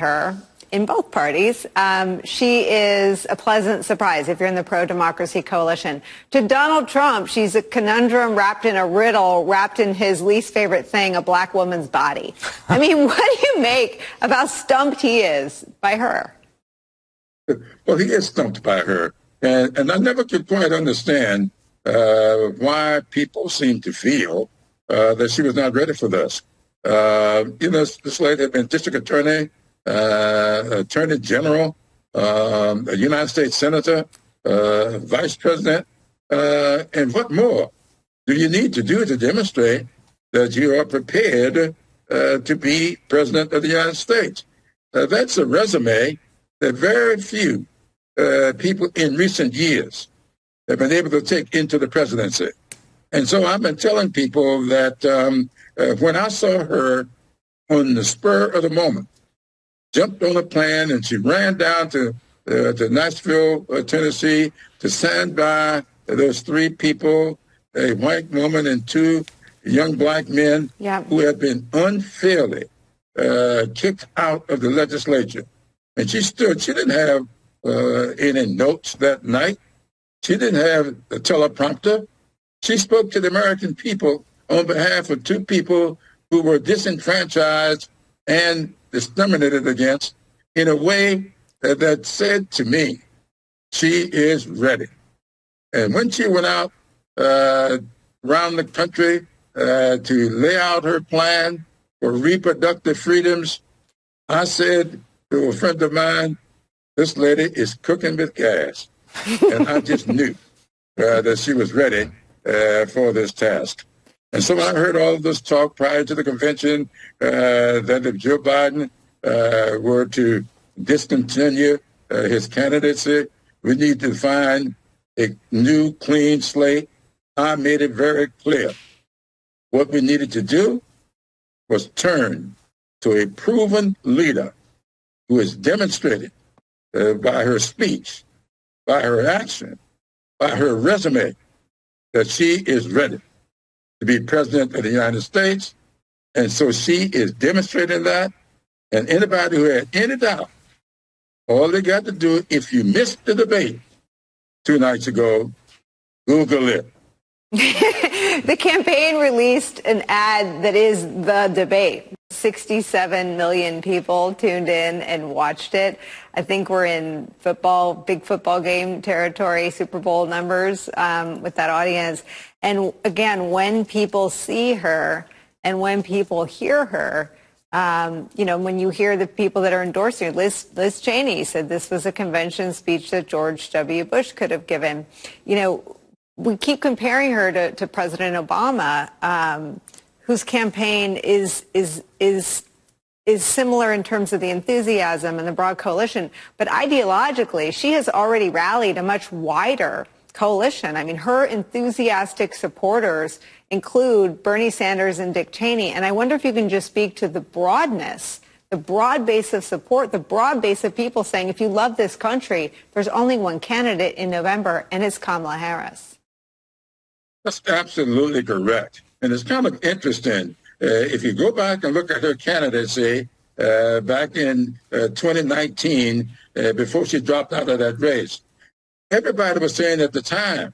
her in both parties. She is a pleasant surprise if you're in the pro-democracy coalition. To Donald Trump, she's a conundrum wrapped in a riddle, wrapped in his least favorite thing, a black woman's body. I mean, what do you make of how stumped he is by her? Well, he is stumped by her. And I never could quite understand why people seem to feel that she was not ready for this. This lady had been district attorney, attorney general, a United States senator, vice president, and what more do you need to do to demonstrate that you are prepared to be president of the United States? That's a resume that very few people in recent years have been able to take into the presidency. And so I've been telling people that when I saw her on the spur of the moment, jumped on a plane and she ran down to Nashville, Tennessee, to stand by those three people, a white woman and two young black men who had been unfairly kicked out of the legislature. And she stood. She didn't have any notes that night. She didn't have a teleprompter. She spoke to the American people on behalf of two people who were disenfranchised and discriminated against in a way that said to me, she is ready. And when she went out around the country to lay out her plan for reproductive freedoms, I said to a friend of mine, this lady is cooking with gas. And I just knew that she was ready for this task. And so when I heard all of this talk prior to the convention that if Joe Biden were to discontinue his candidacy, we need to find a new clean slate, I made it very clear. What we needed to do was turn to a proven leader who has demonstrated by her speech, by her action, by her resume, that she is ready to be president of the United States. And so she is demonstrating that. And anybody who had any doubt, all they got to do, if you missed the debate 2 nights ago, Google it. The campaign released an ad that is the debate. 67 million people tuned in and watched it. I think we're in football, big football game territory, Super Bowl numbers with that audience. And again, when people see her and when people hear her, when you hear the people that are endorsing her, Liz Cheney said this was a convention speech that George W. Bush could have given. We keep comparing her to President Obama, whose campaign is similar in terms of the enthusiasm and the broad coalition. But ideologically, she has already rallied a much wider coalition. I mean, her enthusiastic supporters include Bernie Sanders and Dick Cheney. And I wonder if you can just speak to the broadness, the broad base of support, the broad base of people saying, if you love this country, there's only one candidate in November, and it's Kamala Harris. That's absolutely correct. And it's kind of interesting. If you go back and look at her candidacy back in 2019, before she dropped out of that race, everybody was saying at the time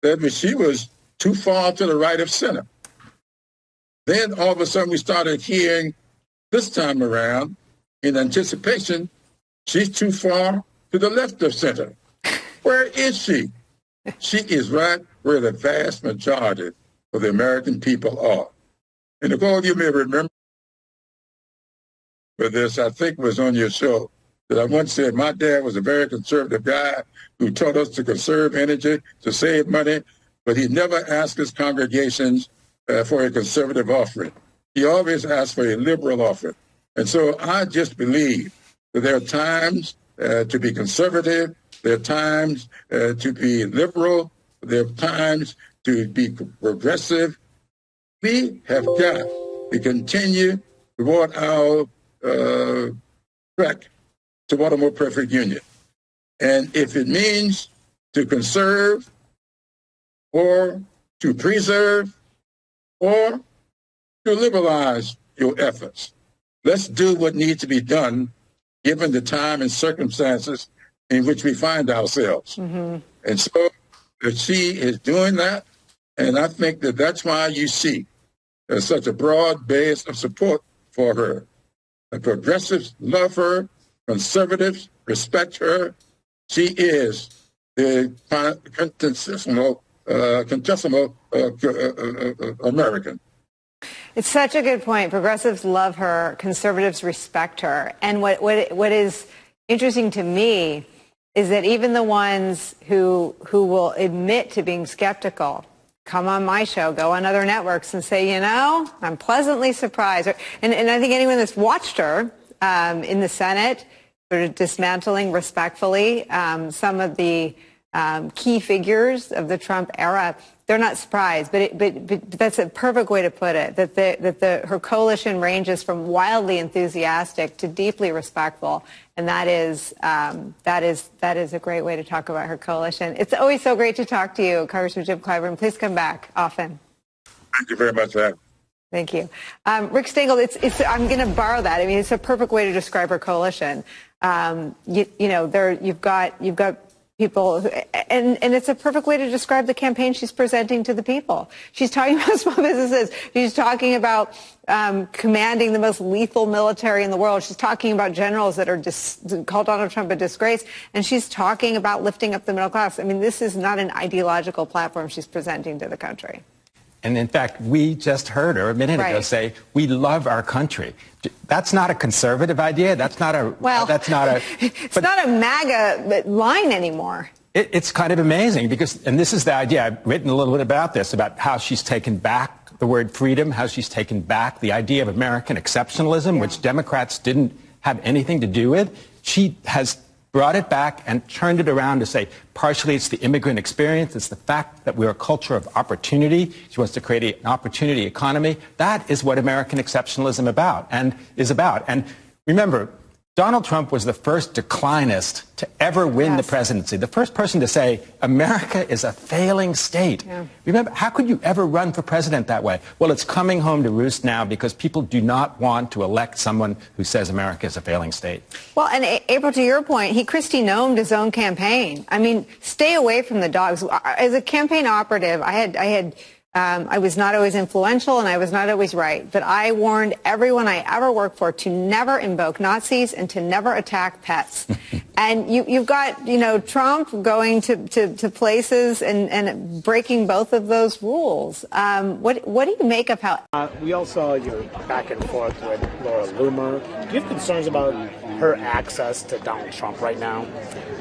that she was too far to the right of center. Then all of a sudden we started hearing this time around, in anticipation, she's too far to the left of center. Where is she? She is right where the vast majority of the American people are. And if all of you may remember this, I think was on your show, that I once said my dad was a very conservative guy who taught us to conserve energy, to save money, but he never asked his congregations for a conservative offering. He always asked for a liberal offering. And so I just believe that there are times to be conservative, there are times to be liberal, there are times to be progressive. We have got to continue toward our trek toward a more perfect union. And if it means to conserve or to preserve or to liberalize your efforts, let's do what needs to be done given the time and circumstances in which we find ourselves. Mm-hmm. And so she is doing that, and I think that that's why you see such a broad base of support for her. The progressives love her, conservatives respect her. She is the quintessential American. It's such a good point. Progressives love her, conservatives respect her. And what is interesting to me is that even the ones who will admit to being skeptical come on my show, go on other networks and say, you know, I'm pleasantly surprised. And I think anyone that's watched her in the Senate, sort of dismantling respectfully some of the key figures of the Trump era, they're not surprised. But that's a perfect way to put it, that her coalition ranges from wildly enthusiastic to deeply respectful. And that is a great way to talk about her coalition. It's always so great to talk to you, Congressman Jim Clyburn. Please come back often. Thank you very much, Adam. Thank you. Rick Stengel, I'm going to borrow that. I mean, it's a perfect way to describe her coalition. You've got people, and it's a perfect way to describe the campaign she's presenting to the people. She's talking about small businesses. She's talking about commanding the most lethal military in the world. She's talking about generals that are called Donald Trump a disgrace. And she's talking about lifting up the middle class. I mean, this is not an ideological platform she's presenting to the country. And in fact, we just heard her a minute ago say, we love our country. That's not a conservative idea. That's not a, it's not a MAGA line anymore. It's kind of amazing because, and this is the idea, I've written a little bit about this, about how she's taken back the word freedom, how she's taken back the idea of American exceptionalism, which Democrats didn't have anything to do with. She has brought it back and turned it around to say, partially it's the immigrant experience, it's the fact that we're a culture of opportunity. She wants to create an opportunity economy. That is what American exceptionalism is about. And remember, Donald Trump was the first declinist to ever win the presidency, the first person to say, America is a failing state. Yeah. Remember, how could you ever run for president that way? Well, it's coming home to roost now because people do not want to elect someone who says America is a failing state. Well, and April, to your point, he Christy Nomed his own campaign. I mean, stay away from the dogs. As a campaign operative, I was not always influential and I was not always right, but I warned everyone I ever worked for to never invoke Nazis and to never attack pets. And you've got, Trump going to places and breaking both of those rules. What do you make of how? We all saw your back and forth with Laura Loomer. Do you have concerns about her access to Donald Trump right now?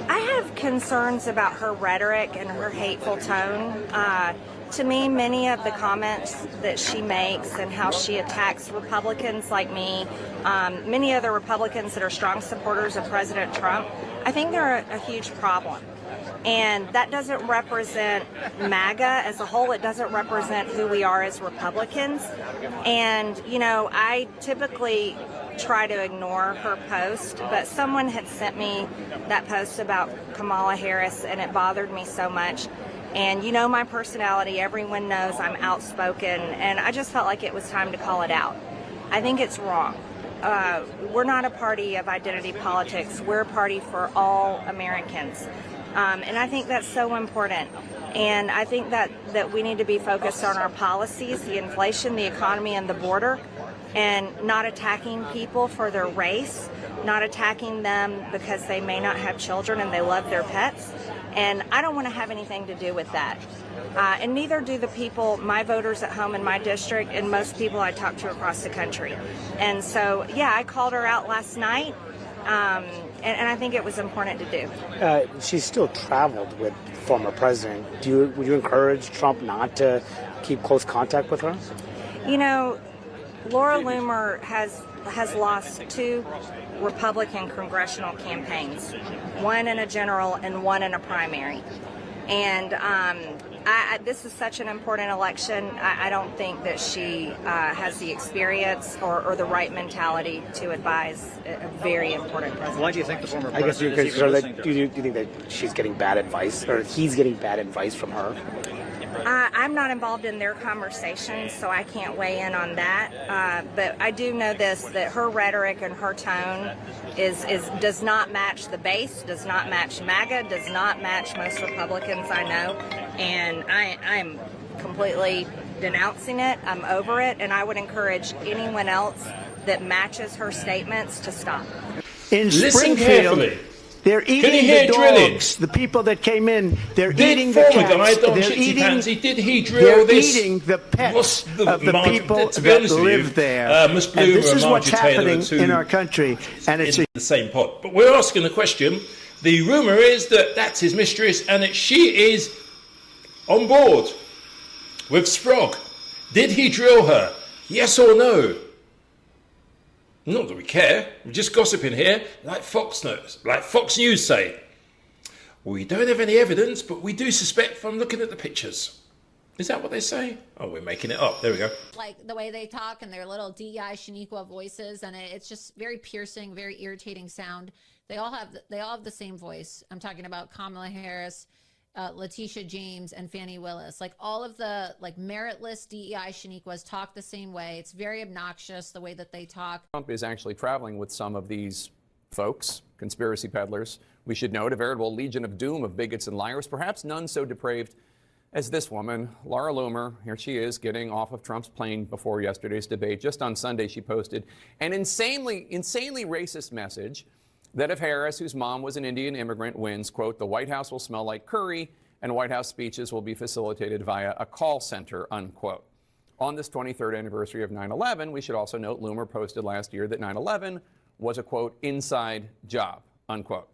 I have concerns about her rhetoric and her hateful tone. To me, many of the comments that she makes and how she attacks Republicans like me, many other Republicans that are strong supporters of President Trump, I think they're a huge problem. And that doesn't represent MAGA as a whole. It doesn't represent who we are as Republicans. And, I typically try to ignore her post, but someone had sent me that post about Kamala Harris, and it bothered me so much. And my personality, everyone knows I'm outspoken, and I just felt like it was time to call it out. I think it's wrong. We're not a party of identity politics. We're a party for all Americans. And I think that's so important. And I think that we need to be focused on our policies, the inflation, the economy, and the border, and not attacking people for their race, not attacking them because they may not have children and they love their pets. And I don't want to have anything to do with that. And neither do the people, my voters at home in my district, and most people I talk to across the country. And so, I called her out last night, and I think it was important to do. She's still traveled with the former president. Would you encourage Trump not to keep close contact with her? Laura Loomer has lost 2 Republican congressional campaigns, one in a general and one in a primary. And this is such an important election. I don't think that she has the experience or the right mentality to advise a very important president. Why do you think the former president do you think that she's getting bad advice, or he's getting bad advice from her? I'm not involved in their conversations, so I can't weigh in on that. But I do know this, that her rhetoric and her tone does not match the base, does not match MAGA, does not match most Republicans I know. And I'm completely denouncing it. I'm over it. And I would encourage anyone else that matches her statements to stop. In Listen Springfield, carefully. they're eating the dogs. The people that came in, they're eating the cats. They're eating the pets of the people that live there. And this is what's happening in our country. And it's the same pot. But we're asking the question. The rumor is that that's his mistress and that she is on board with Sprog. Did he drill her? Yes or no? Not that we care. We're just gossiping here, like Fox News say. We don't have any evidence, but we do suspect from looking at the pictures. Is that what they say? Oh, we're making it up. There we go. Like the way they talk and their little DEI Shaniqua voices, and it's just very piercing, very irritating sound. They all have the same voice. I'm talking about Kamala Harris, Letitia James, and Fani Willis. Like all of the meritless DEI Shaniquas talk the same way. It's very obnoxious the way that they talk. Trump is actually traveling with some of these folks, conspiracy peddlers. We should note a veritable legion of doom of bigots and liars, perhaps none so depraved as this woman, Laura Loomer. Here she is getting off of Trump's plane before yesterday's debate. Just on Sunday, she posted an insanely racist message that if Harris, whose mom was an Indian immigrant, wins, quote, the White House will smell like curry and White House speeches will be facilitated via a call center, unquote. On this 23rd anniversary of 9/11, we should also note Loomer posted last year that 9/11 was a, quote, inside job, unquote.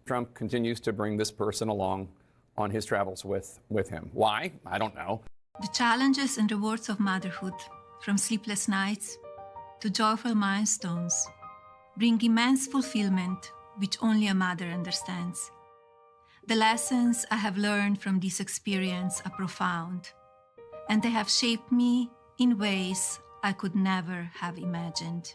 Trump continues to bring this person along on his travels with him. Why? I don't know. The challenges and rewards of motherhood, from sleepless nights to joyful milestones, bring immense fulfillment which only a mother understands. The lessons I have learned from this experience are profound, and they have shaped me in ways I could never have imagined.